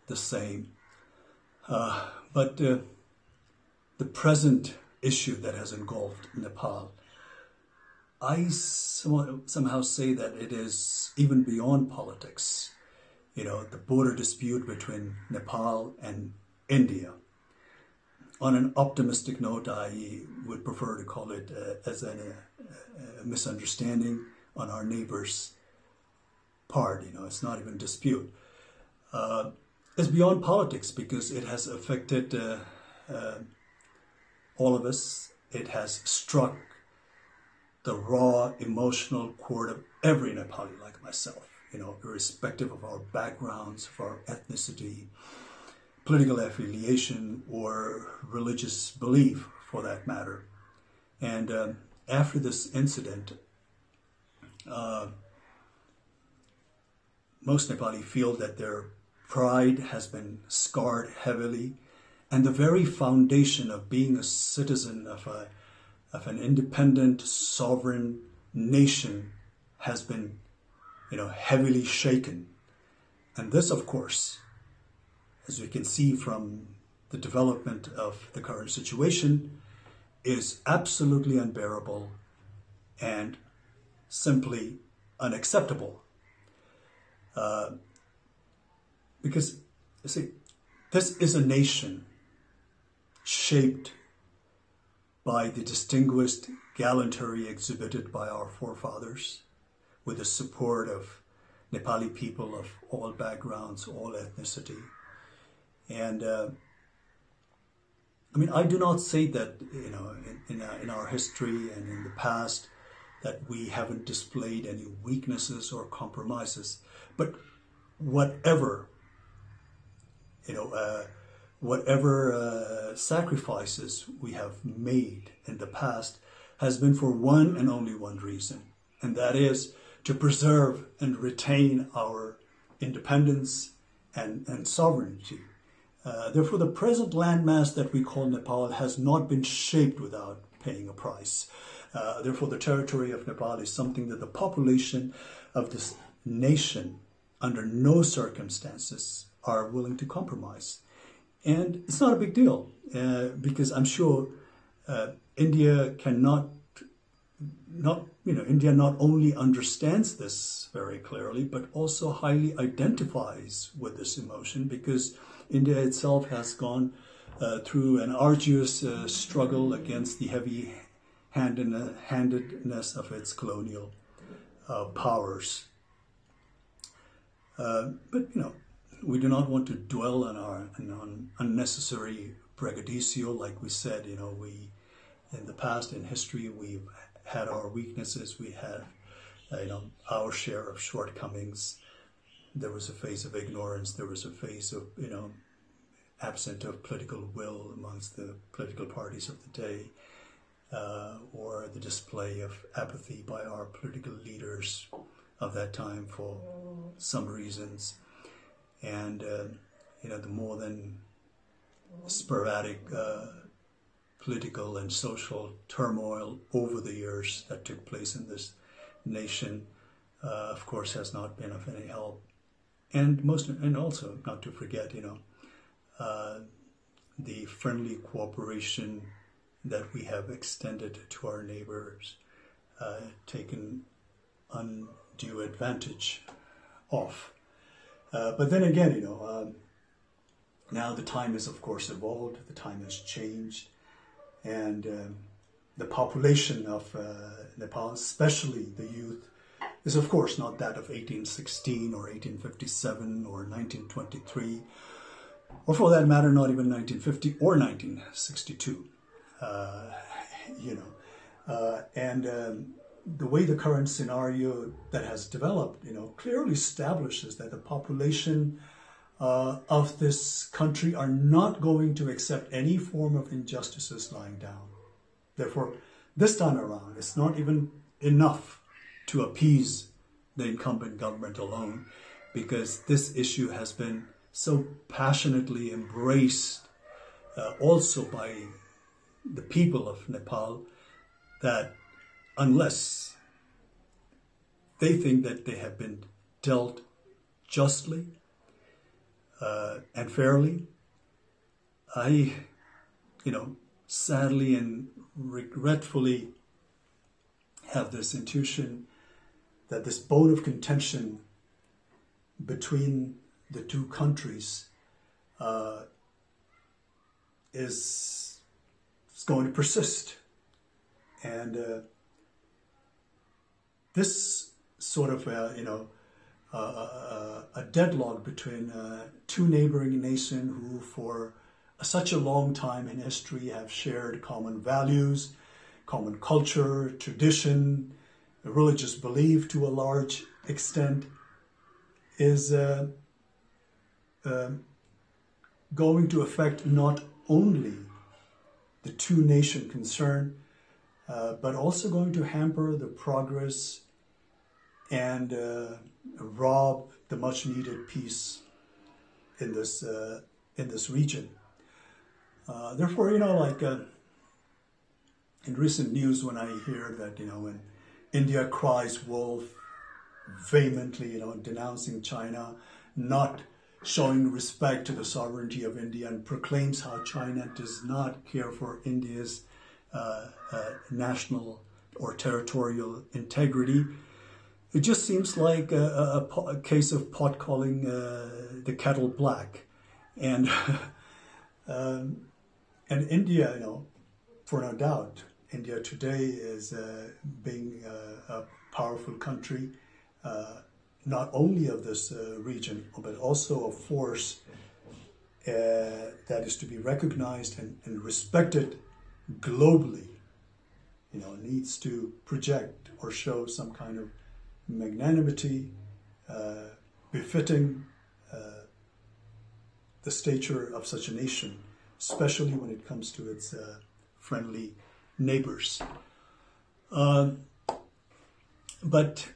the same. But the present issue that has engulfed Nepal, I somehow say that it is even beyond politics. The border dispute between Nepal and India. On an optimistic note, I would prefer to call it as a misunderstanding on our neighbor's part. It's not even dispute. It's beyond politics because it has affected all of us. It has struck the raw emotional chord of every Nepali like myself, irrespective of our backgrounds, of our ethnicity, political affiliation, or religious belief for that matter. And after this incident, most Nepali feel that their pride has been scarred heavily, and the very foundation of being a citizen of an independent, sovereign nation has been, heavily shaken. And this, of course, as we can see from the development of the current situation, is absolutely unbearable and simply unacceptable. Because, you see, this is a nation shaped by the distinguished gallantry exhibited by our forefathers, with the support of Nepali people of all backgrounds, all ethnicity. And I do not say that, in our history and in the past that we haven't displayed any weaknesses or compromises, but whatever sacrifices we have made in the past has been for one and only one reason, and that is to preserve and retain our independence and sovereignty. Therefore, the present landmass that we call Nepal has not been shaped without paying a price. Therefore, the territory of Nepal is something that the population of this nation, under no circumstances, are willing to compromise. And it's not a big deal, because I'm sure India India not only understands this very clearly, but also highly identifies with this emotion, because India itself has gone through an arduous struggle against the heavy-handedness of its colonial powers. But we do not want to dwell on unnecessary braggadocio. Like we said, we in the past, in history, we've had our weaknesses. We had, our share of shortcomings. There was a phase of ignorance. There was a phase of, absent of political will amongst the political parties of the day, or the display of apathy by our political leaders of that time for some reasons. And, the more than sporadic political and social turmoil over the years that took place in this nation, of course, has not been of any help. And also not to forget, the friendly cooperation that we have extended to our neighbors, taken undue advantage of. But then again, now the time has, of course, evolved, the time has changed, and the population of Nepal, especially the youth, is, of course, not that of 1816 or 1857 or 1923, or for that matter, not even 1950 or 1962. The way the current scenario that has developed, clearly establishes that the population of this country are not going to accept any form of injustices lying down. Therefore, this time around, it's not even enough to appease the incumbent government alone, because this issue has been so passionately embraced also by the people of Nepal, that unless they think that they have been dealt justly, and fairly. I, sadly and regretfully have this intuition that this bone of contention between the two countries is going to persist. And this sort of, a deadlock between two neighboring nations who for such a long time in history have shared common values, common culture, tradition, religious belief to a large extent, is going to affect not only the two nations concerned, but also going to hamper the progress and rob the much needed peace in this region. Therefore, in recent news, when I hear that, when India cries wolf vehemently, denouncing China, not showing respect to the sovereignty of India, and proclaims how China does not care for India's national or territorial integrity, it just seems like a case of pot calling the kettle black. And and India, for no doubt, India today is being a powerful country, not only of this region, but also a force that is to be recognized and respected globally, needs to project or show some kind of magnanimity befitting the stature of such a nation, especially when it comes to its friendly neighbors. But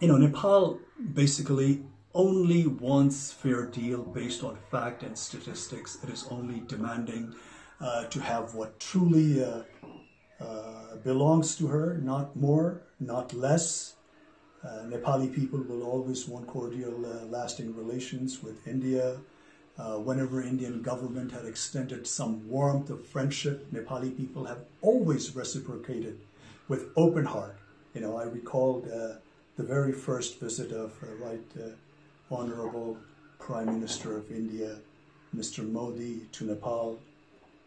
Nepal basically only wants fair deal based on fact and statistics. It is only demanding to have what truly belongs to her, not more, not less. Nepali people will always want cordial, lasting relations with India. Whenever Indian government had extended some warmth of friendship, Nepali people have always reciprocated with open heart. I recalled the very first visit of Honorable Prime Minister of India, Mr. Modi, to Nepal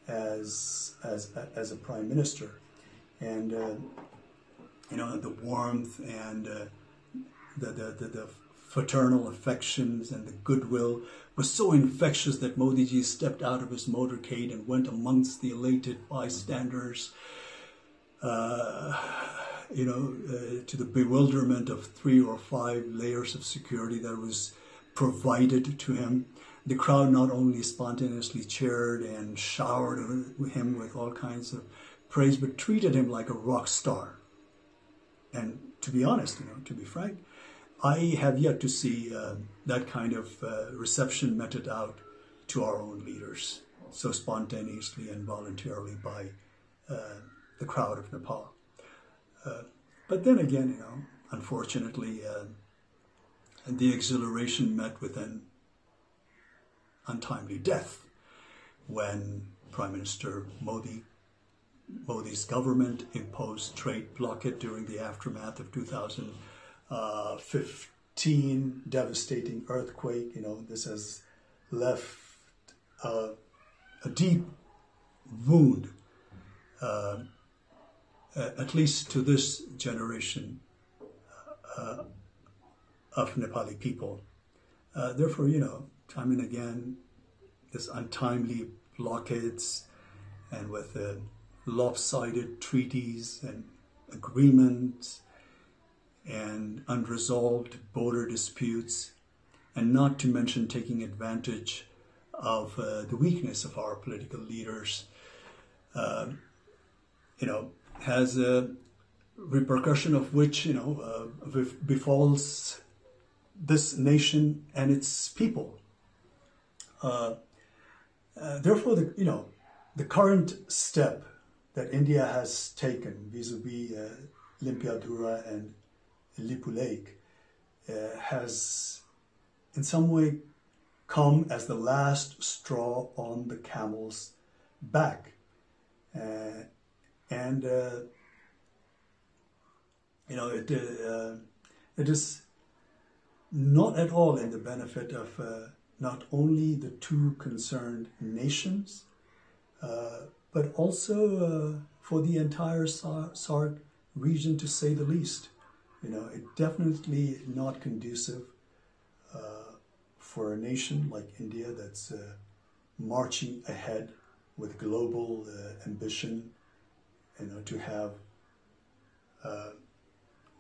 as a Prime Minister. And, the warmth and the fraternal affections and the goodwill was so infectious that Modi ji stepped out of his motorcade and went amongst the elated bystanders, to the bewilderment of 3 or 5 layers of security that was provided to him. The crowd not only spontaneously cheered and showered him with all kinds of praise, but treated him like a rock star. And to be honest, to be frank, I have yet to see that kind of reception meted out to our own leaders so spontaneously and voluntarily by the crowd of Nepal. But then again, unfortunately, the exhilaration met with an untimely death when Prime Minister Modi's government imposed trade blockade during the aftermath of 2015 devastating earthquake. This has left a deep wound, at least to this generation of Nepali people. Therefore, time and again, this untimely blockades and with lopsided treaties and agreements and unresolved border disputes, and not to mention taking advantage of the weakness of our political leaders, has a repercussion of which, befalls this nation and its people. Therefore, the current step that India has taken vis-a-vis Limpiadhura and Lipu Lake has in some way come as the last straw on the camel's back. It is not at all in the benefit of not only the two concerned nations, but also for the entire SAARC region, to say the least. It definitely not conducive for a nation like India that's marching ahead with global ambition, to have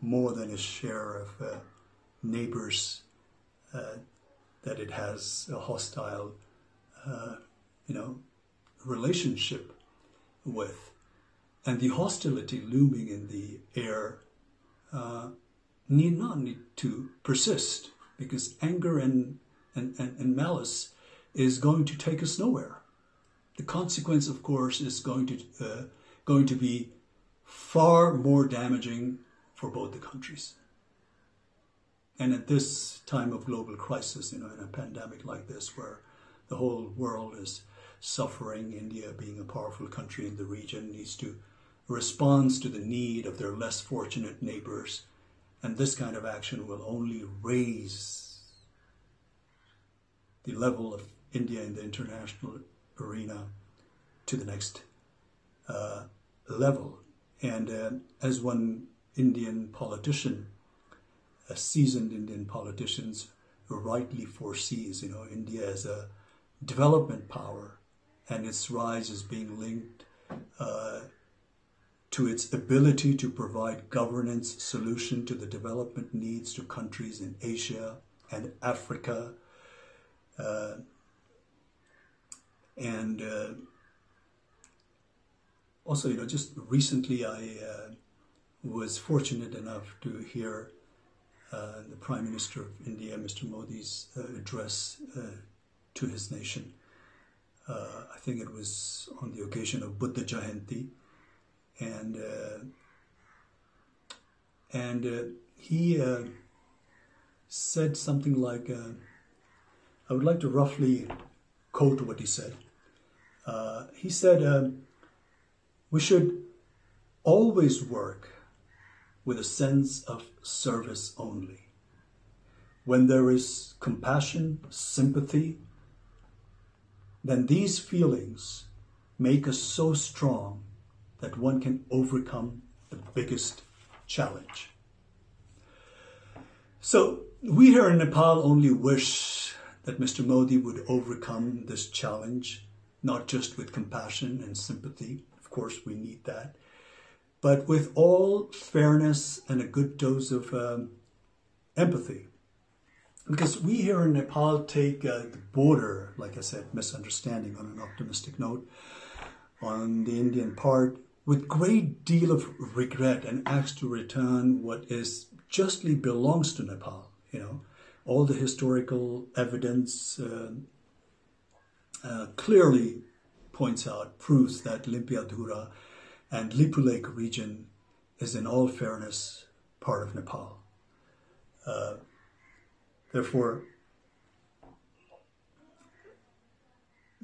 more than a share of neighbors that it has a hostile, relationship with. And the hostility looming in the air need not to persist, because anger and malice is going to take us nowhere. The consequence, of course, is going to be far more damaging for both the countries. And at this time of global crisis, in a pandemic like this, where the whole world is suffering, India, being a powerful country in the region, needs to respond to the need of their less fortunate neighbors. And this kind of action will only raise the level of India in the international arena to the next level. And as one Indian politician, a seasoned Indian politician, rightly foresees, India as a development power, and its rise is being linked to its ability to provide governance solution to the development needs to countries in Asia and Africa. Also, just recently I was fortunate enough to hear the Prime Minister of India, Mr. Modi's address to his nation. I think it was on the occasion of Buddha Jayanti, and he said something like, I would like to roughly quote what he said. He said, we should always work with a sense of service only. When there is compassion, sympathy, then these feelings make us so strong that one can overcome the biggest challenge. So we here in Nepal only wish that Mr. Modi would overcome this challenge, not just with compassion and sympathy. Of course, we need that, but with all fairness and a good dose of empathy. Because we here in Nepal take the border, like I said, misunderstanding on an optimistic note, on the Indian part, with great deal of regret, and ask to return what is justly belongs to Nepal. All the historical evidence clearly points out, proves that Limpiadhura and Lipu Lake region is in all fairness part of Nepal. Therefore,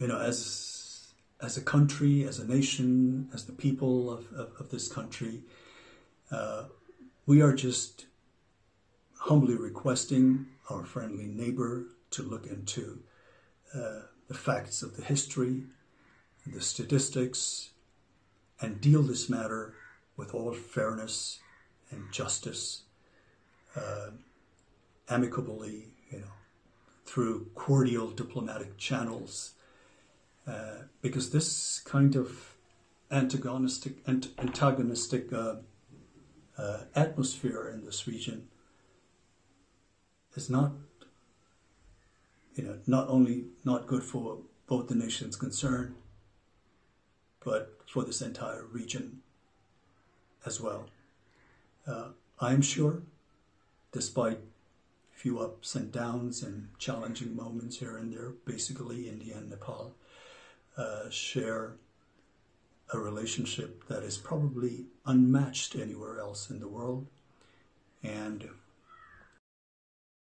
as a country, as a nation, as the people of this country, we are just humbly requesting our friendly neighbor to look into the facts of the history, the statistics, and deal this matter with all fairness and justice, amicably, through cordial diplomatic channels, because this kind of antagonistic atmosphere in this region is not only not good for both the nations concerned, but for this entire region as well. I am sure, despite few ups and downs and challenging moments here and there, basically India and Nepal share a relationship that is probably unmatched anywhere else in the world. And